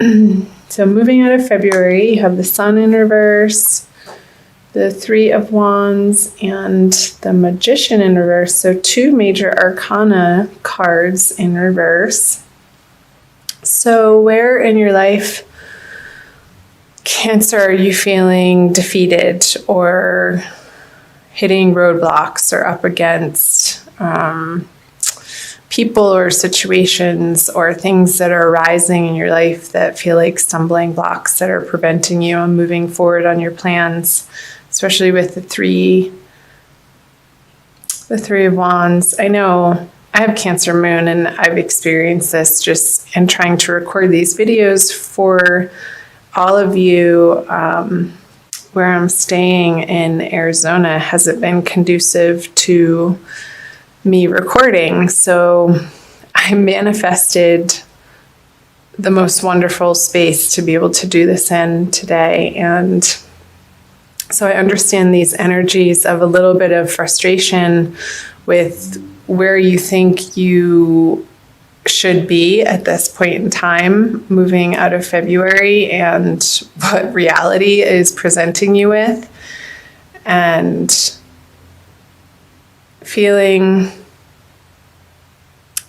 So moving out of February, you have the Sun in reverse, the Three of Wands, and the Magician in reverse. So 2 major arcana cards in reverse. So where in your life, Cancer, are you feeling defeated or hitting roadblocks or up against people or situations or things that are arising in your life that feel like stumbling blocks that are preventing you on moving forward on your plans, especially with the three of Wands? I know I have Cancer moon, and I've experienced this just in trying to record these videos for all of you. Where I'm staying in Arizona hasn't been conducive to me recording. So I manifested the most wonderful space to be able to do this in today. And so I understand these energies of a little bit of frustration with where you think you should be at this point in time, moving out of February, and what reality is presenting you with, and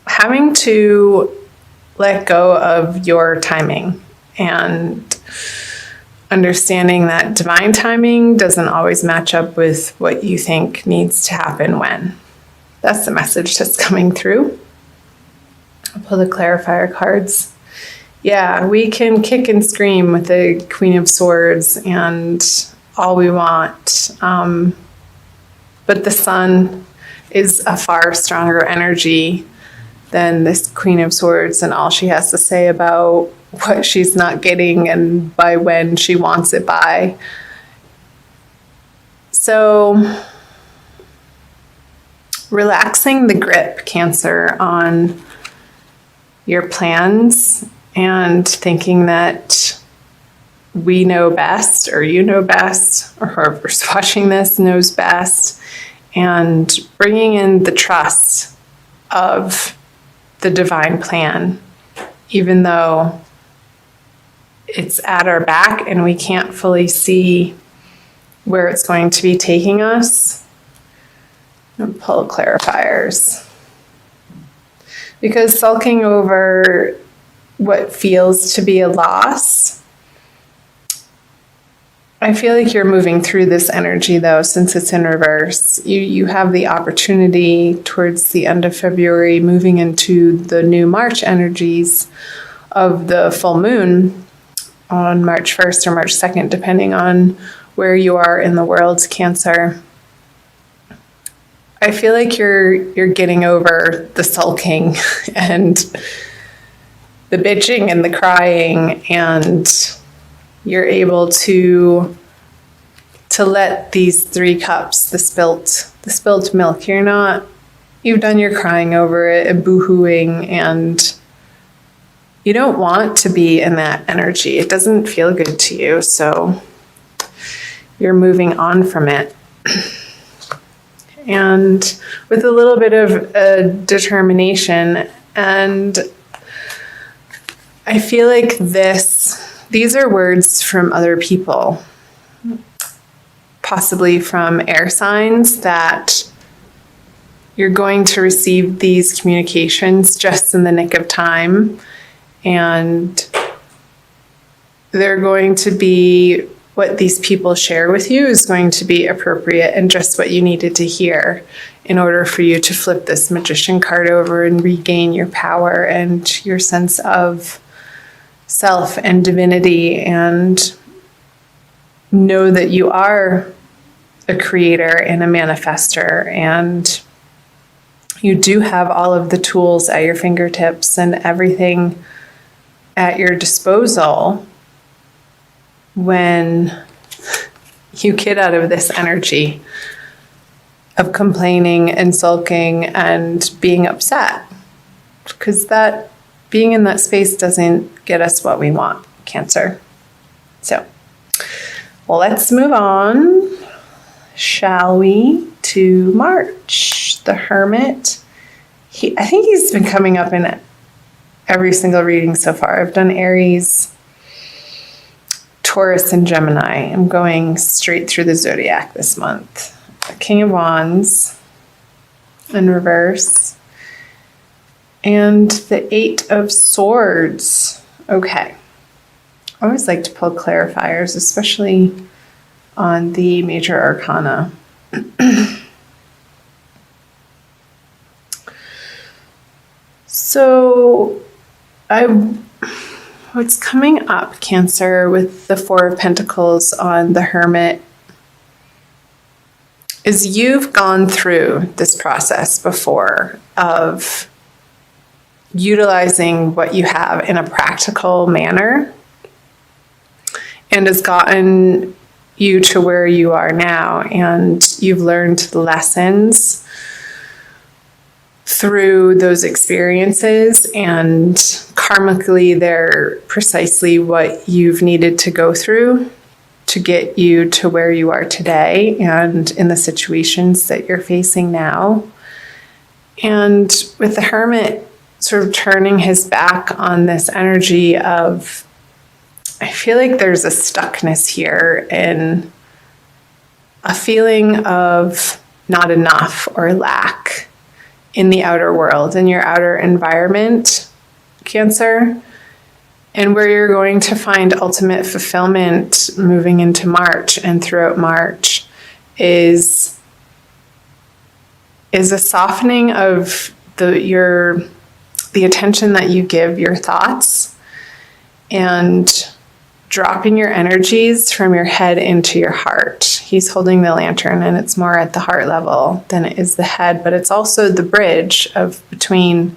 having to let go of your timing and understanding that divine timing doesn't always match up with what you think needs to happen when. That's the message that's coming through. I'll pull the clarifier cards. Yeah, we can kick and scream with the Queen of Swords and all we want. But the Sun is a far stronger energy than this Queen of Swords and all she has to say about what she's not getting and by when she wants it by. So relaxing the grip, Cancer, on your plans and thinking that we know best, or you know best, or whoever's watching this knows best, and bringing in the trust of the divine plan, even though it's at our back and we can't fully see where it's going to be taking us. And pull clarifiers. Because sulking over what feels to be a loss, I feel like you're moving through this energy, though, since it's in reverse. You have the opportunity towards the end of February, moving into the new March energies of the full moon on March 1st or March 2nd, depending on where you are in the world, Cancer. I feel like you're getting over the sulking and the bitching and the crying, and you're able to let these 3 cups, the spilt milk. You've done your crying over it and boo-hooing, and you don't want to be in that energy. It doesn't feel good to you, so you're moving on from it. And with a little bit of determination. And I feel like these are words from other people, possibly from air signs, that you're going to receive these communications just in the nick of time. And they're going to be, what these people share with you is going to be appropriate and just what you needed to hear in order for you to flip this Magician card over and regain your power and your sense of self and divinity, and know that you are a creator and a manifester, and you do have all of the tools at your fingertips and everything at your disposal when you get out of this energy of complaining and sulking and being upset, because that being in that space doesn't get us what we want, Cancer. So, well, let's move on, shall we, to March. The Hermit. I think he's been coming up in every single reading so far. I've done Aries, Taurus and Gemini. I'm going straight through the zodiac this month. King of Wands in reverse. And the Eight of Swords. Okay. I always like to pull clarifiers, especially on the major arcana. So what's coming up, Cancer, with the Four of Pentacles on the Hermit is you've gone through this process before of utilizing what you have in a practical manner, and has gotten you to where you are now, and you've learned the lessons through those experiences, and karmically they're precisely what you've needed to go through to get you to where you are today and in the situations that you're facing now. And with the Hermit sort of turning his back on this energy of, I feel like there's a stuckness here in a feeling of not enough or lack in the outer world, in your outer environment, Cancer, and where you're going to find ultimate fulfillment moving into March and throughout March is a softening of the attention that you give your thoughts, and dropping your energies from your head into your heart. He's holding the lantern, and it's more at the heart level than it is the head, but it's also the bridge of between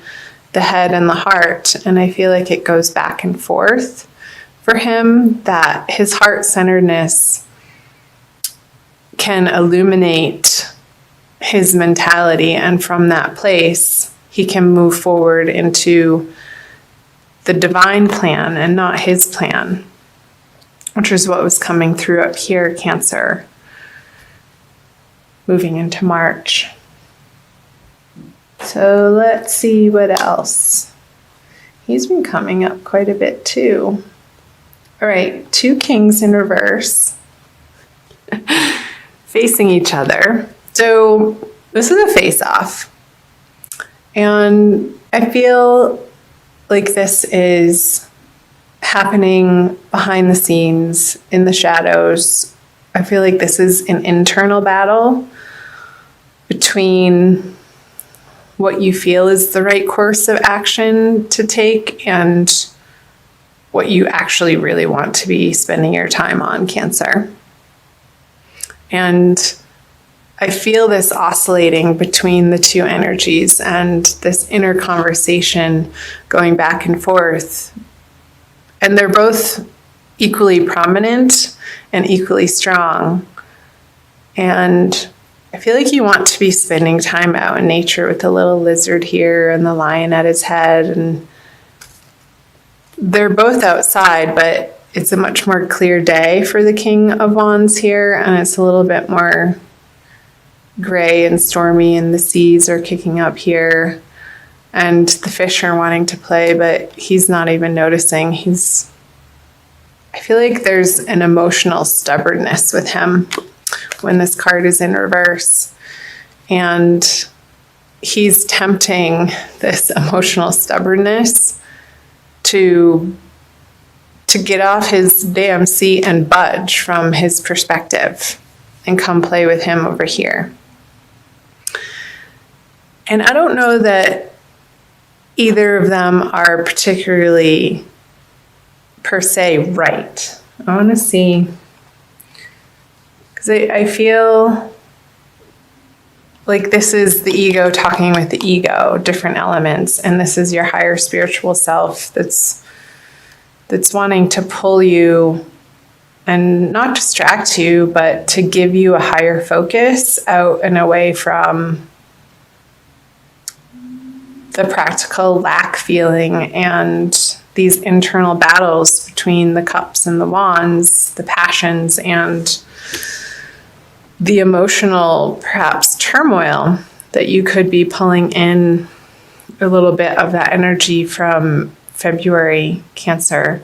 the head and the heart. And I feel like it goes back and forth for him, that his heart-centeredness can illuminate his mentality, and from that place he can move forward into the divine plan and not his plan, which is what was coming through up here, Cancer, moving into March. So let's see what else. He's been coming up quite a bit too. All right, two kings in reverse facing each other. So this is a face-off. And I feel like this is happening behind the scenes, in the shadows. I feel like this is an internal battle between what you feel is the right course of action to take and what you actually really want to be spending your time on, Cancer. And I feel this oscillating between the two energies and this inner conversation going back and forth. And they're both equally prominent and equally strong. And I feel like you want to be spending time out in nature with the little lizard here and the lion at his head. And they're both outside, but it's a much more clear day for the King of Wands here. And it's a little bit more gray and stormy, and the seas are kicking up here. And the fish are wanting to play, but he's not even noticing. I feel like there's an emotional stubbornness with him when this card is in reverse. And he's tempting this emotional stubbornness to get off his damn seat and budge from his perspective and come play with him over here. And I don't know that either of them are particularly per se right. I want to see, because I feel like this is the ego talking with the ego, different elements, and this is your higher spiritual self that's wanting to pull you and not distract you, but to give you a higher focus out and away from the practical lack feeling and these internal battles between the cups and the wands, the passions and the emotional, perhaps, turmoil that you could be pulling in a little bit of that energy from February, Cancer.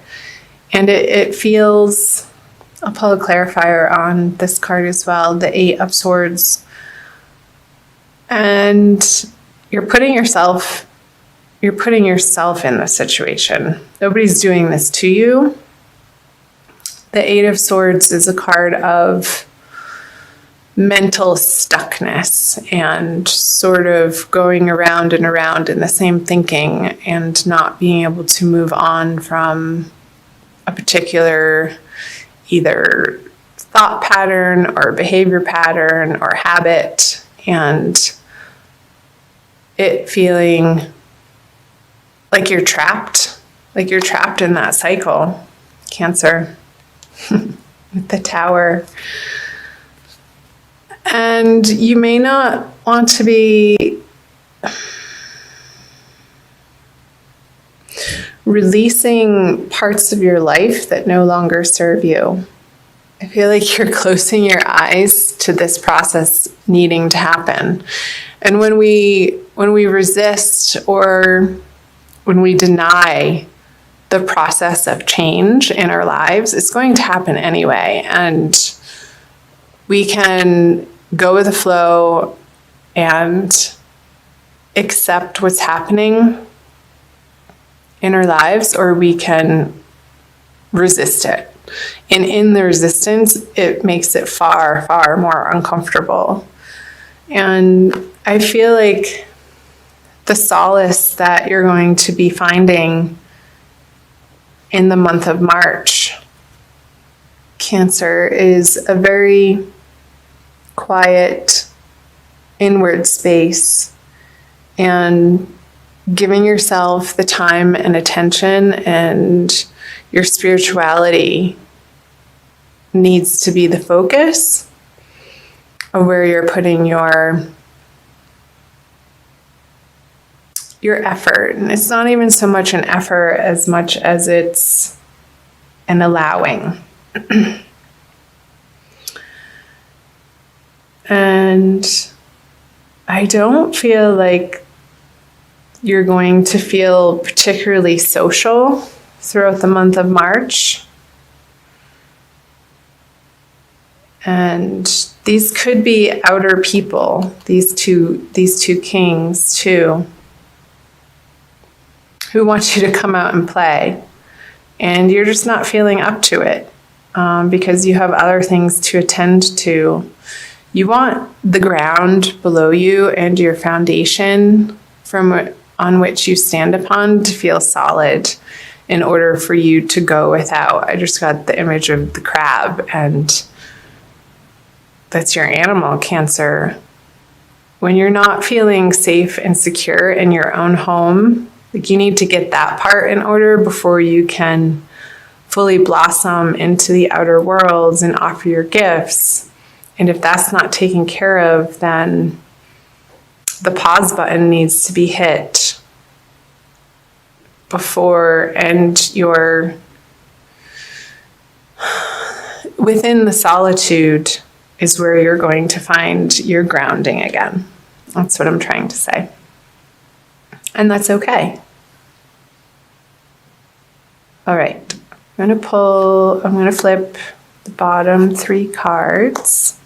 And it feels I'll pull a clarifier on this card as well, the Eight of Swords. And you're putting yourself in this situation. Nobody's doing this to you. The Eight of Swords is a card of mental stuckness and sort of going around and around in the same thinking and not being able to move on from a particular either thought pattern or behavior pattern or habit, and it feeling like you're trapped in that cycle, Cancer, with the Tower. And you may not want to be releasing parts of your life that no longer serve you. I feel like you're closing your eyes to this process needing to happen. And when we resist or when we deny the process of change in our lives, it's going to happen anyway. And we can go with the flow and accept what's happening in our lives, or we can resist it. And in the resistance, it makes it far, far more uncomfortable. And I feel like the solace that you're going to be finding in the month of March, Cancer, is a very quiet inward space, and giving yourself the time and attention, and your spirituality needs to be the focus of where you're putting your effort. And it's not even so much an effort as much as it's an allowing. And I don't feel like you're going to feel particularly social throughout the month of March. And these could be outer people, these two kings too, who want you to come out and play. And you're just not feeling up to it because you have other things to attend to. You want the ground below you and your foundation on which you stand upon to feel solid in order for you to go without. I just got the image of the crab, and that's your animal, Cancer. When you're not feeling safe and secure in your own home, like, you need to get that part in order before you can fully blossom into the outer worlds and offer your gifts. And if that's not taken care of, then the pause button needs to be hit before, and you're within the solitude is where you're going to find your grounding again. That's what I'm trying to say. And that's okay. All right. I'm going to flip the bottom 3 cards,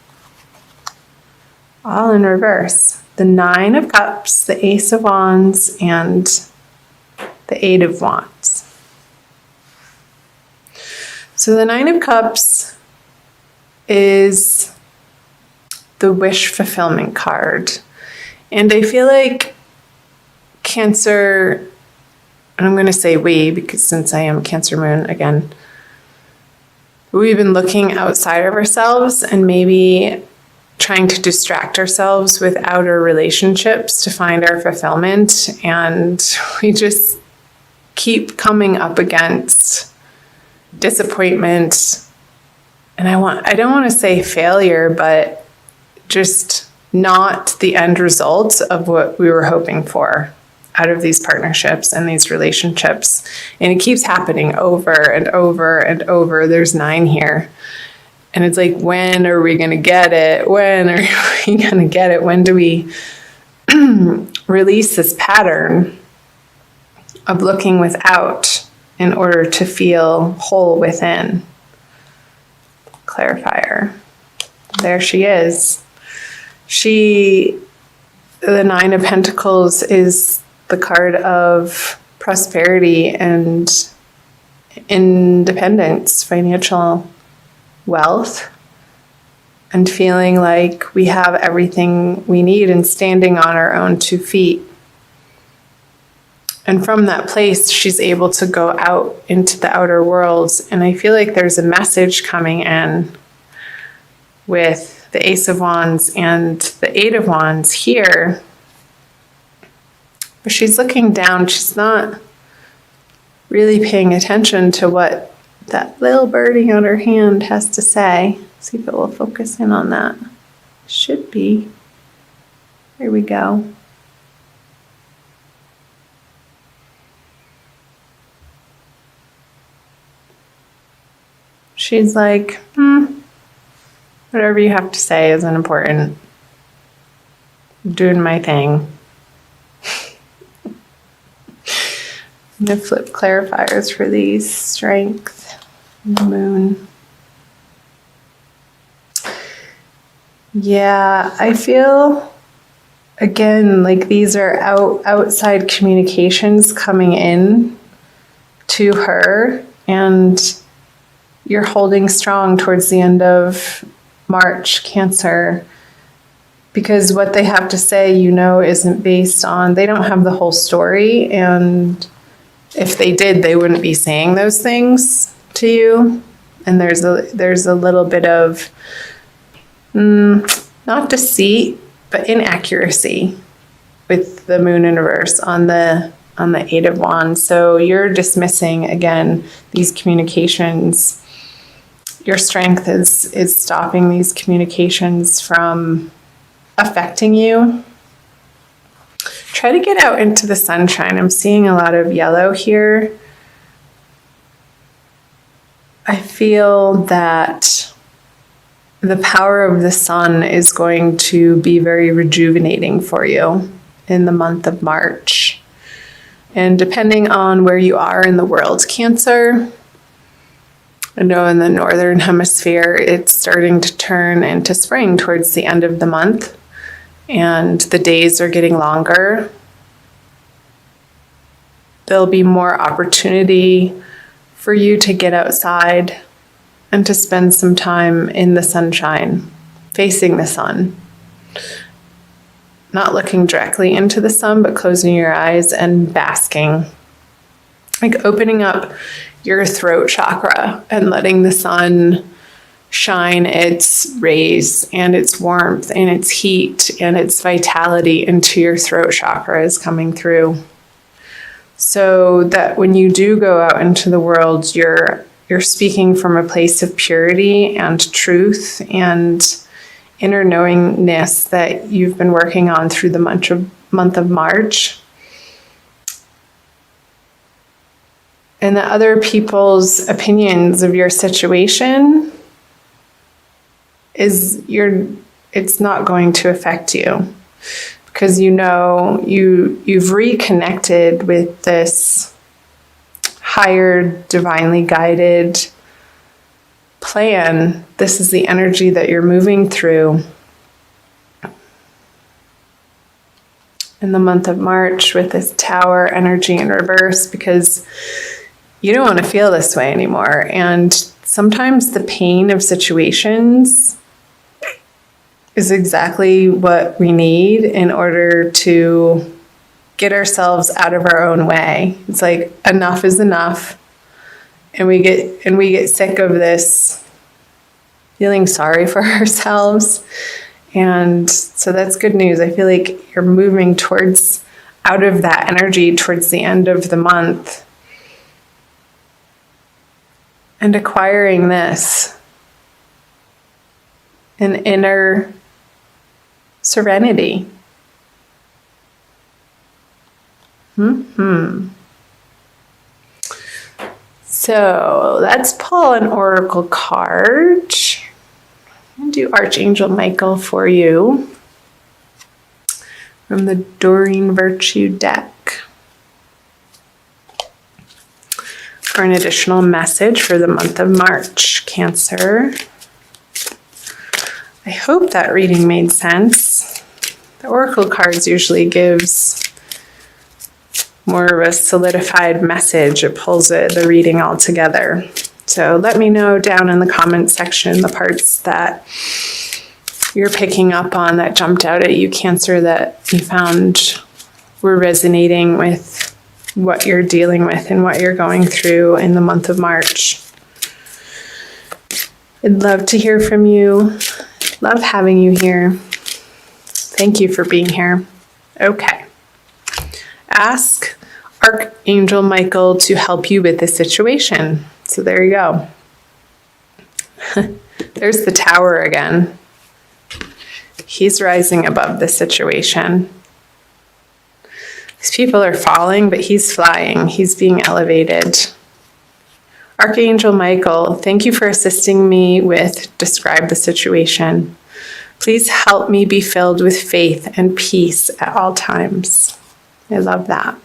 all in reverse. The Nine of Cups, the Ace of Wands, and the Eight of Wands. So the Nine of Cups is the wish fulfillment card. And I feel like Cancer, and I'm going to say we, because since I am Cancer Moon again, we've been looking outside of ourselves and maybe trying to distract ourselves with outer relationships to find our fulfillment. And we just keep coming up against disappointment. And I don't want to say failure, but just not the end result of what we were hoping for out of these partnerships and these relationships. And it keeps happening over and over and over. There's 9 here. And it's like, when are we going to get it? When are we going to get it? When do we release this pattern of looking without in order to feel whole within? clarifier. There she is. The Nine of Pentacles is the card of prosperity and independence, financial wealth, and feeling like we have everything we need and standing on our own 2 feet. And from that place, she's able to go out into the outer worlds. And I feel like there's a message coming in with the Ace of Wands and the Eight of Wands here. But she's looking down. She's not really paying attention to what that little birdie on her hand has to say. See if it will focus in on that. Should be. Here we go. She's like, whatever you have to say isn't important. I'm doing my thing. I'm going to flip clarifiers for these. Strength, and the Moon. Yeah, I feel, again, like these are outside communications coming in to her, and you're holding strong towards the end of March, Cancer, because what they have to say, isn't based on, they don't have the whole story, and if they did, they wouldn't be saying those things to you. And there's a little bit of not deceit, but inaccuracy with the Moon universe on the Eight of Wands. So you're dismissing, again, these communications. Your strength is stopping these communications from affecting you. Try to get out into the sunshine. I'm seeing a lot of yellow here. I feel that the power of the sun is going to be very rejuvenating for you in the month of March. And depending on where you are in the world, Cancer, I know in the northern hemisphere, it's starting to turn into spring towards the end of the month, and the days are getting longer. There'll be more opportunity for you to get outside and to spend some time in the sunshine, facing the sun. Not looking directly into the sun, but closing your eyes and basking. Like opening up your throat chakra and letting the sun shine its rays and its warmth and its heat and its vitality into your throat chakra is coming through. So that when you do go out into the world, you're speaking from a place of purity and truth and inner knowingness that you've been working on through the month of March. And that other people's opinions of your situation it's not going to affect you, because you've reconnected with this higher, divinely guided plan. This is the energy that you're moving through in the month of March with this Tower energy in reverse, because you don't want to feel this way anymore. And sometimes the pain of situations is exactly what we need in order to get ourselves out of our own way. It's like enough is enough. And we get sick of this feeling sorry for ourselves. And so that's good news. I feel like you're moving out of that energy towards the end of the month and acquiring this, an inner serenity. So let's pull an oracle card. I'll do Archangel Michael for you from the Doreen Virtue deck for an additional message for the month of March, Cancer. I hope that reading made sense. The Oracle cards usually gives more of a solidified message. It pulls the reading all together. So let me know down in the comment section the parts that you're picking up on that jumped out at you, Cancer, that you found were resonating with what you're dealing with and what you're going through in the month of March. I'd love to hear from you. Love having you here. Thank you for being here. Okay. Ask Archangel Michael to help you with the situation. So there you go. There's the Tower again. He's rising above the situation. These people are falling, but he's flying. He's being elevated. Archangel Michael, thank you for assisting me with describe the situation. Please help me be filled with faith and peace at all times. I love that.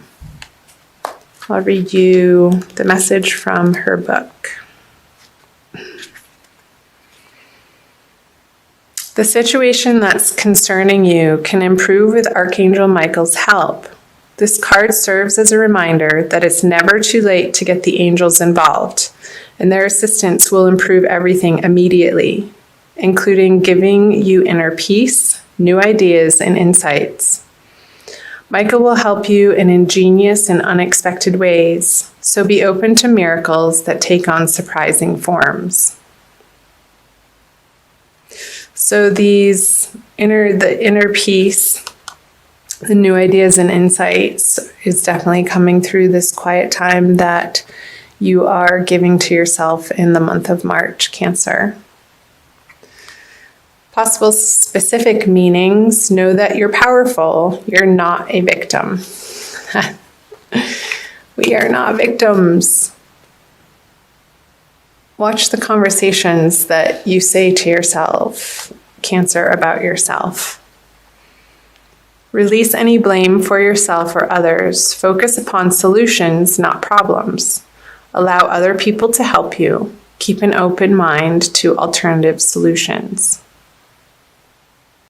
I'll read you the message from her book. The situation that's concerning you can improve with Archangel Michael's help. This card serves as a reminder that it's never too late to get the angels involved, and their assistance will improve everything immediately, including giving you inner peace, new ideas, and insights. Michael will help you in ingenious and unexpected ways, so be open to miracles that take on surprising forms. So the inner peace, the new ideas and insights is definitely coming through this quiet time that you are giving to yourself in the month of March, Cancer. Possible specific meanings: know that you're powerful. You're not a victim. We are not victims. Watch the conversations that you say to yourself, Cancer, about yourself. Release any blame for yourself or others. Focus upon solutions, not problems. Allow other people to help you. Keep an open mind to alternative solutions.